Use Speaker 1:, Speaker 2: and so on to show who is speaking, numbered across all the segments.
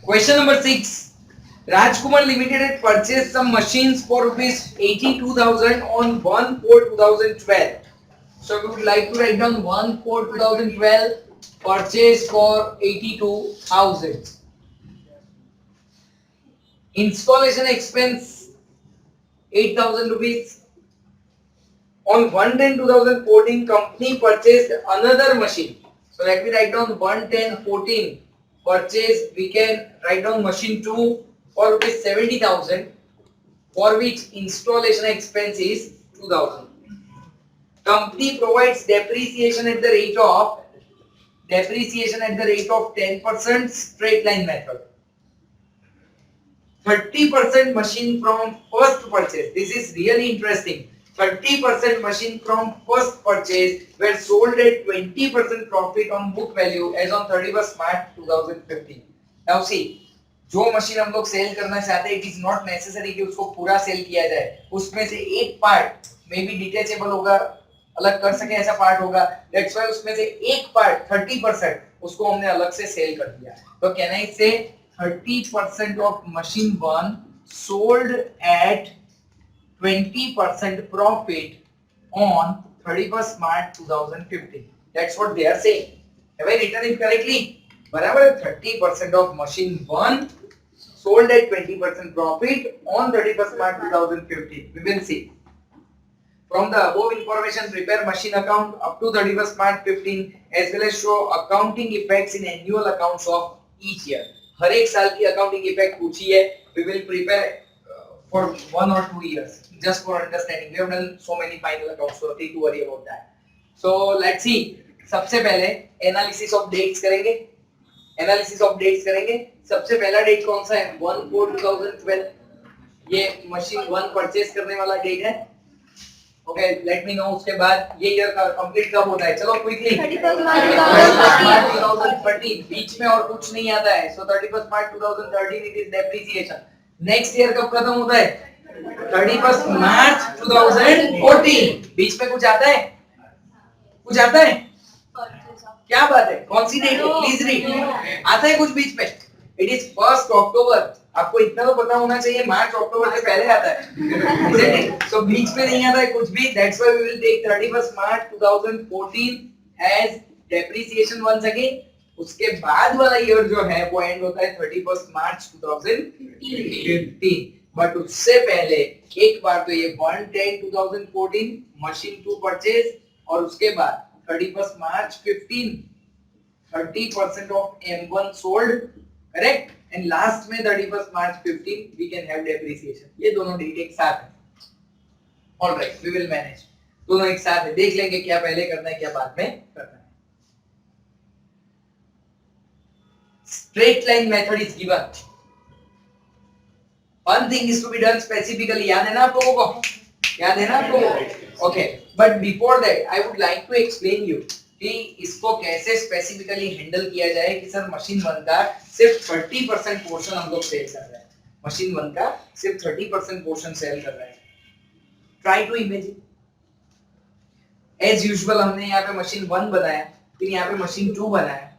Speaker 1: Question number 6. Rajkumar Limited had purchased some machines for rupees 82,000 on 1/4/2012. So we would like to write down 1/4/2012 purchase for 82,000. Installation expense 8,000 rupees. On 1/10/2014, company purchased another machine. So let me write down 1/10/14 purchase. We can write down machine 2 for rupees 70,000, for which installation expense is 2,000. Company provides depreciation at the rate of 10% straight line method. 30% machine from first purchase. This is really interesting. 30% machine from first purchase were sold at 20% profit on book value as on 31st March 2015. Now see, जो machine हम लोग cell करना चाहते हैं, it is not necessary कि उसको पूरा cell किया जाए. उसमें से एक पार्ट मे बी डिटेचेबल होगा, अलग कर सके ऐसा पार्ट होगा. दैट्स व्हाई उसमें से एक पार्ट 30% उसको हमने अलग से सेल कर दिया. तो कैन आई से 30% of machine 1 sold at 20% profit on 31st March 2015. That's what they are saying. Have I written it correctly? बराबर 30% of machine 1 sold at 20% profit on 31st March 2015. We will see. From the above information, prepare machine account up to 31st March 15 as well as show accounting effects in annual accounts of each year. हर एक साल की accounting effect पूछी है. We will prepare for 1 or 2 years just for understanding. We have done so many final accounts, so don't worry about that. So let's see. सबसे पहले analysis of dates करेंगे. सबसे पहला डेट कौन सा है? 1/4/2012. ये मशीन 1 परचेज करने वाला डेट है. Okay, let me know. उसके बाद ये ईयर का कंप्लीट कब होता है? चलो क्विकली. 31 मार्च 2013. बीच में और कुछ नहीं आता है. सो 31 मार्च 2013 it is depreciation. Next year कब खत्म होता है? 31 मार्च 2014. बीच में कुछ आता है? क्या बात है? कौन सी डेट है? Please read. आता है कुछ बीच में? इट इज 1 अक्टूबर. आपको इतना तो पता होना चाहिए, मार्च अक्टूबर से पहले आता है. सो बीच में नहीं आता है कुछ भी. That's why we will take 31 March 2014 as depreciation once again. उसके बाद वाला ईयर जो है वो एंड होता है 31 मार्च 2015. बट उससे पहले एक बार तो ये 1/10/2014 मशीन 2 परचेज, और उसके बाद 31 मार्च 15 30% of M1 sold, correct? And last में 31 March 15 we can have depreciation. ये दोनों डेट एक साथ है. All right, we will manage. दोनों एक साथ है. देख लेंगे क्या पहले करना है क्या बाद में करना है. Straight line method is given. One thing is to be done specifically. याद है ना आप लोगों को? Okay, but before that I would like to explain you कि इसको कैसे स्पेसिफिकली हैंडल किया जाए कि सर मशीन 1 का सिर्फ 30% पोर्शन हम लोग सेल कर रहे हैं. मशीन 1 का सिर्फ 30% पोर्शन सेल कर रहे हैं. Try to imagine. As usual हमने यहाँ पे मशीन 1 बनाया, फिर यहाँ पे मशीन 2 बनाया.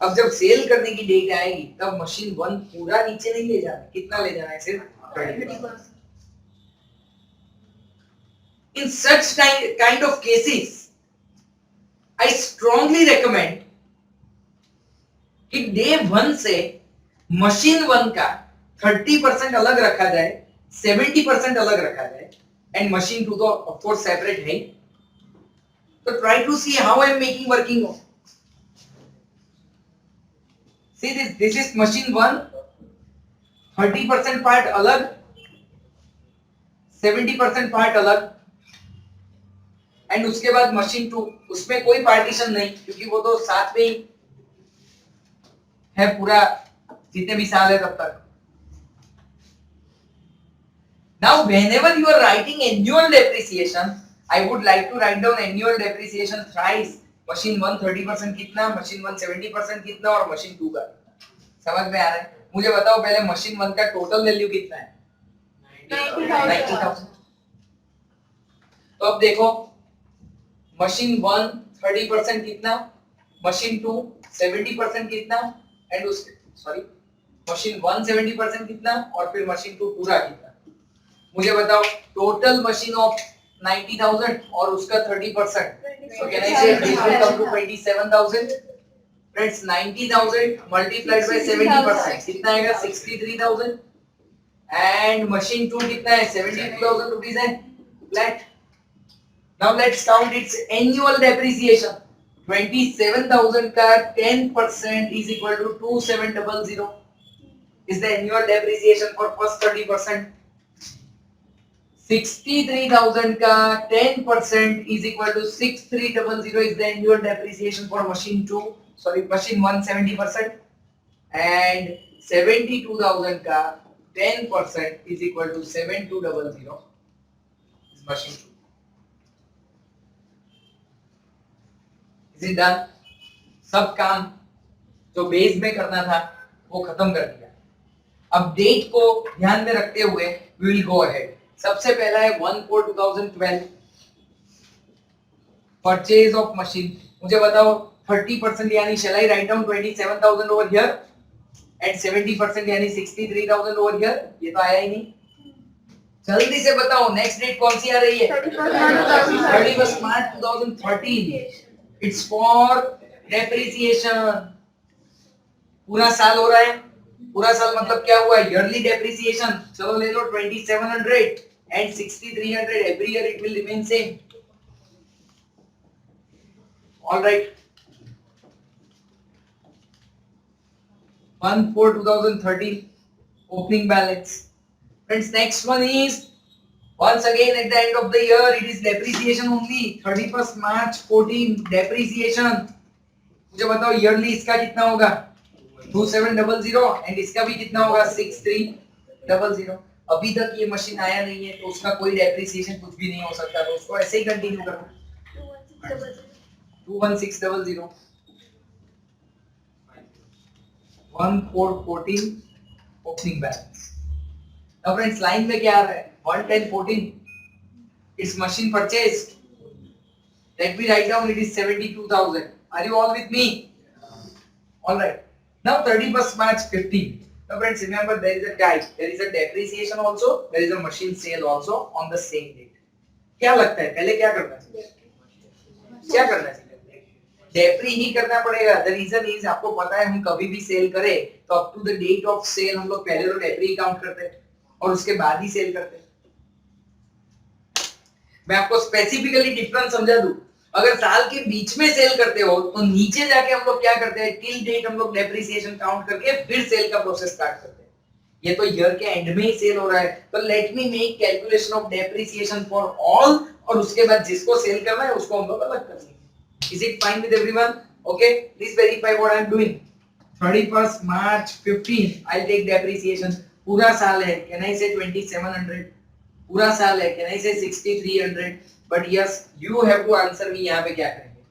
Speaker 1: अब जब सेल करने की डेट आएगी तब मशीन 1 पूरा नीचे नहीं ले जाना. कितना ले जाना है? सिर्फ 30%. In such kind of cases I strongly recommend कि डे 1 से मशीन 1 का 30% अलग रखा जाए, 70% अलग रखा जाए, एंड मशीन 2 तो ऑफ कोर्स सेपरेट है. तो try to see how I am making working. See this is machine 1, 30% part अलग, 70% पार्ट अलग, एंड उसके बाद मशीन 2 उसमें कोई पार्टीशन नहीं क्योंकि वो तो साथ में ही है पूरा जितने भी साल है तब तक. Now whenever you are writing annual depreciation, I would like to write down annual depreciation thrice. Machine 1 30% कितना, मशीन 1 70% कितना और मशीन 2 का. समझ में आ रहा है? मुझे बताओ पहले मशीन 1 का टोटल वैल्यू कितना है? 90,000. तो अब देखो मशीन 1 30% कितना, मशीन 2 70% कितना, एंड उसके मशीन 170% कितना और फिर मशीन 2 पूरा कितना? मुझे बताओ टोटल मशीन ऑफ 90,000 और उसका 30%. So can I say this will come to 27,000? Friends, 90,000 multiplied by 70% कितना आएगा? 63,000. And machine 2 कितना है? 72,000 rupees है flat. Now let's count its annual depreciation. 27,000 का 10% is equal to 2700 is the annual depreciation for first 30%. 63,000 का 10% is equal to 6300 is the annual depreciation for machine 2, sorry machine 170%, and 72,000 का 10% is equal to 7200 is machine 2. Is it done? सब काम जो base में करना था वो खत्म कर दिया. अब डेट को ध्यान में रखते हुए we will go ahead. सबसे पहला है 1/4/2012 परचेज ऑफ मशीन. मुझे बताओ 30% यानी shall I write down 27,000 over here and 70% यानी 63,000 over here? ये तो आया ही नहीं. जल्दी से बताओ नेक्स्ट डेट कौन सी आ रही है? 31st March 2013. It's for depreciation. पूरा साल हो रहा है. पूरा साल मतलब क्या हुआ? Yearly depreciation. चलो ले लो 2700 and 6300. Every year it will remain same. All right. 1/4/2013 opening balance. Friends, next one is once again at the end of the year it is depreciation only. 31st March 14 depreciation. मुझे बताओ yearly इसका कितना होगा? 2700 and इसका भी कितना होगा? 6300. अभी तक ये मशीन आया नहीं है तो उसका कोई डेप्रिसिएशन कुछ भी नहीं हो सकता, तो उसको ऐसे ही कंटिन्यू करना. 21600 1414 ओपनिंग बैलेंस. अब फ्रेंड्स लाइन में क्या आ रहा है? 11014 it's machine purchased. Let me write down it is 72,000. Are you all with me? All right. Now 31st March 15. Now friends, remember there is a type, there is a depreciation also, there is a machine sale also on the same date. क्या लगता है पहले क्या करना चाहिए? क्या करना चाहिए? डेप्री ही करना पड़ेगा. The reason is आपको पता है हम कभी भी सेल करें तो up to the date of sale हम लोग पहले तो डेप्री काउंट करते हैं और उसके बाद ही सेल करते हैं. मैं आपको स्पेसिफिकली डिफरेंस समझा दूं. अगर साल के बीच में सेल करते हो तो नीचे जाके हम लोग क्या करते हैं? टिल डेट हम लोग डेप्रिसिएशन काउंट करके फिर सेल का प्रोसेस स्टार्ट करते हैं. ये तो ईयर के एंड में ही सेल हो रहा है तो let me make calculation of depreciation for all और उसके बाद जिसको सेल करना है उसको हम लोग अलग कर लेंगे. Is it fine with everyone? Okay, please verify what I am doing. 31st March 15 I take depreciation. पूरा साल है, कैन आई से 2700? पूरा साल है, can I say 6300? But yes you have to answer me. यहाँ पे क्या करेंगे?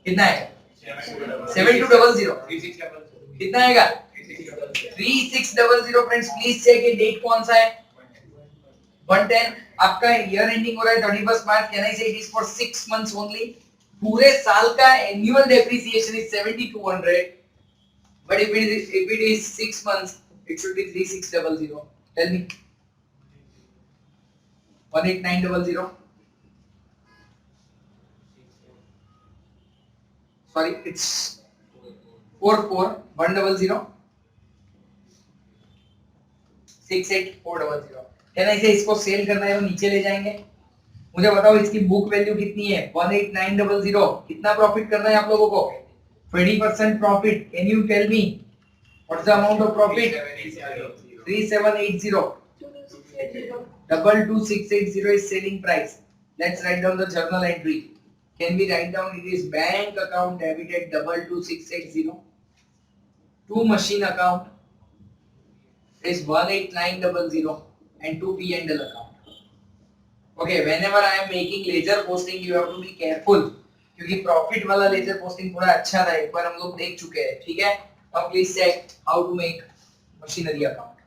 Speaker 1: कितना है? 7200. कितना आएगा? 3600. फ्रेंड्स प्लीज चेक ये डेट कौन सा है? 110. आपका ईयर एंडिंग हो रहा है 31st मार्च. कैन आई से it is for 6 months only. पूरे साल का annual depreciation is 7200. But if it is 6 months it should be 3600. Tell me. 18900. Sorry, it's 44100. 68400. क्या ना इसे इसको सेल करना है तो नीचे ले जाएंगे. मुझे बताओ इसकी बुक वैल्यू कितनी है? 18900. कितना प्रॉफिट करना है आप लोगों को? 20% profit. Can you tell me what's the amount of profit? 3780. 22680 is selling price. Let's write down the journal entry. Can we write down it is bank account debited 22680 to machine account is 18900 and to P&L account. Okay, whenever I am making ledger posting you have to be careful क्योंकि profit वाला ledger posting थोड़ा अच्छा था, एक बार हम लोग देख चुके हैं. ठीक है, now please check how to make machinery account.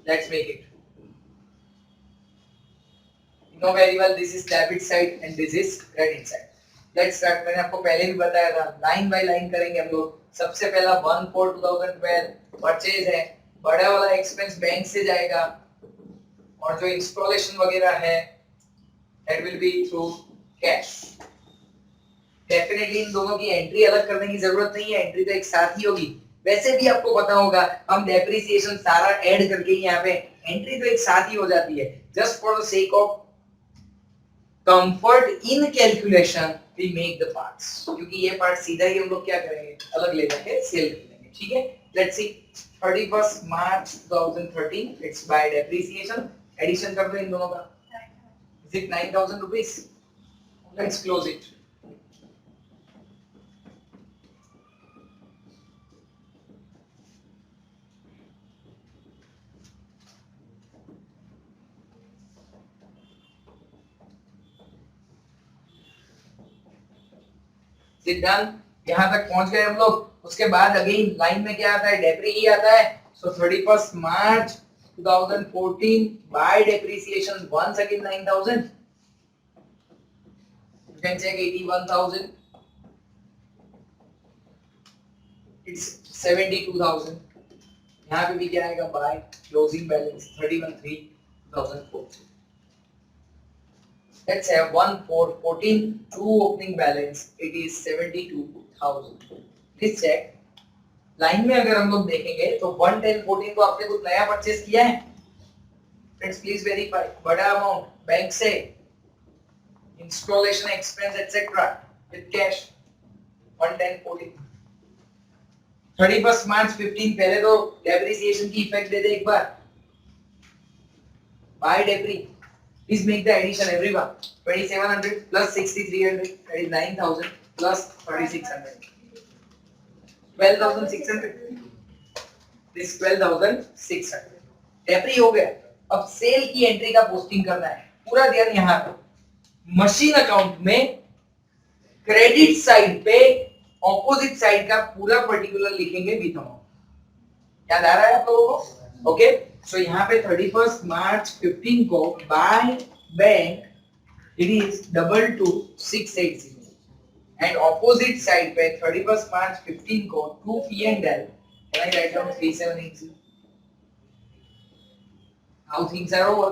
Speaker 1: Let's make it. You know very well this is debit side and this is credit side. Let's start. मैंने आपको पहले भी बताया था, लाइन बाय लाइन करेंगे हम लोग। सबसे पहला 1/4/2012 परचेज है, बड़ा वाला एक्सपेंस बैंक से जाएगा, और जो इंस्टॉलेशन वगैरह है that will be through cash. Definitely in दोनों की एंट्री अलग करने की जरूरत नहीं है, एंट्री तो एक साथ ही होगी। वैसे भी आपको पता होगा हम डेप्रिसिएशन सारा ऐड करके ही यहाँ पे एंट्री तो एक साथ ही हो जाती है। Just for the sake of comfort in calculation we make the parts, क्योंकि ये पार्ट सीधा ही हम लोग क्या करेंगे, अलग ले लेंगे, सेल कर लेंगे। ठीक है, let's see 31st March 2013 it's by depreciation. Addition कर दो इन दोनों का, is it 9000 rupees. Let's close it. Done, यहां तक पहुंच गए हम लोग। उसके बाद अगेन लाइन में क्या आता है, डेप्री ही आता है। सो 31st March 2014 bye depreciation once again 9000, you can check 81,000, it's 72,000। यहाँ पे भी क्या आएगा, by closing balance 31/3/2014। Let's have 1/4/14 to opening balance, it is 72,000। Please check। Line में अगर हम लोग देखेंगे तो 1/10/14 को आपने कुछ नया परचेज किया है? Friends please verify. बड़ा अमाउंट बैंक से, installation expense etcetera with cash 1/10/14। 31st March 15 पहले तो डेप्रिसिएशन की इफेक्ट दे दे एक बार। बाय डेप्री, please make the addition everyone। 2700 plus 6300 that is 9000 plus 3600, 12,600, this 12,600 डेप्री हो गया। अब सेल की एंट्री का पोस्टिंग करना है। पूरा ध्यान यहाँ पे मशीन अकाउंट में क्रेडिट साइड पे ऑपोजिट साइड का पूरा पर्टिकुलर लिखेंगे विथ अमाउंट। याद आ रहा है आप लोगों को? ओके, सो यहाँ पे 31st March 15 को by bank it is 22,680, and opposite side पे 31st March 15 को to P&L can I write down 3780? How things are over?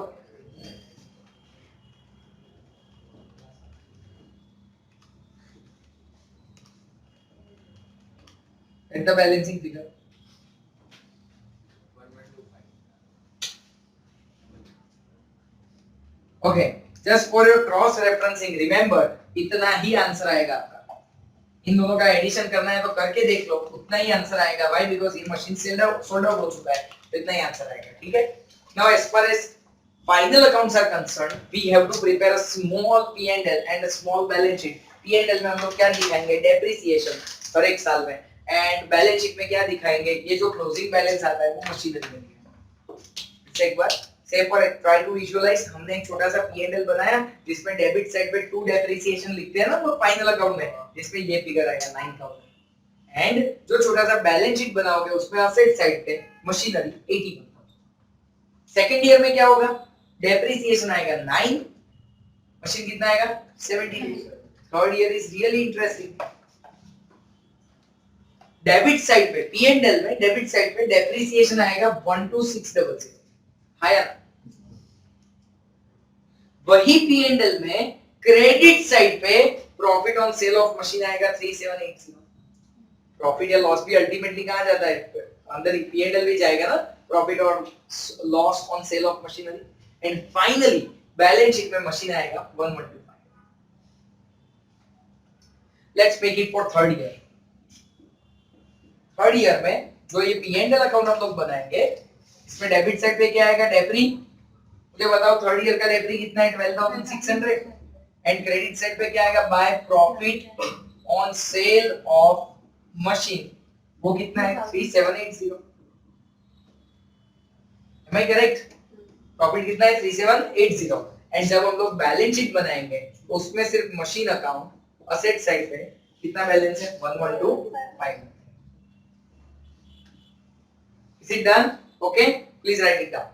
Speaker 1: And the balancing figure. Okay, just for your cross referencing, remember इतना ही answer आएगा आपका। इन दोनों का addition करना है तो करके देख लो, उतना ही आंसर आएगा। Why? Because ये मशीन सोल्ड आउट हो चुका है, तो इतना ही आंसर आएगा। ठीक है, now as far as final accounts are concerned, we have to prepare a small P&L and a small balance sheet। P&L में हम लोग क्या दिखाएंगे, डेप्रिसिएशन हर एक साल में, एंड बैलेंस शीट में क्या दिखाएंगे, ये जो क्लोजिंग बैलेंस आता है वो मशीनरी में दिखाएंगे। एक बार से फॉर ट्राई टू विजुअलाइज, हमने एक छोटा सा P&L बनाया जिसमें डेबिट साइड पे टू डेप्रिसिएशन लिखते हैं ना वो फाइनल अकाउंट में, जिसमें ये फिगर आएगा 9000, एंड जो छोटा सा बैलेंस शीट बनाओगे उसमें असेट साइड पे मशीनरी 81,000। सेकंड ईयर में क्या होगा, डेप्रिसिएशन आएगा 9, मशीन कितना आएगा 72। Third year is really interesting. Debit side पे P&L में डेबिट साइड पे डेप्रिसिएशन आएगा 12600, हायर। वही P&L में क्रेडिट साइड पे profit on sale of machine आएगा 3780। प्रॉफिट या लॉस भी अल्टीमेटली कहां जाता है, अंदर P&L भी जाएगा ना, प्रॉफिट और loss on sale of machinery. And finally balance sheet में मशीन आएगा 1125। Let's make it for third year. Third year में जो ये P&L अकाउंट हम लोग बनाएंगे, इसमें डेबिट साइड पे क्या आएगा, डेप्री। मुझे बताओ थर्ड ईयर का डेप्री कितना है, 12,600, एंड क्रेडिट साइड पे क्या आएगा, by profit on sale of machine, वो कितना है 3780। एम आई करेक्ट? प्रॉफिट कितना है 3780। एंड जब हम लोग बैलेंस शीट बनाएंगे उसमें सिर्फ मशीन अकाउंट असेट साइड पे कितना बैलेंस है, 1125। Is it done? Okay, please write it down।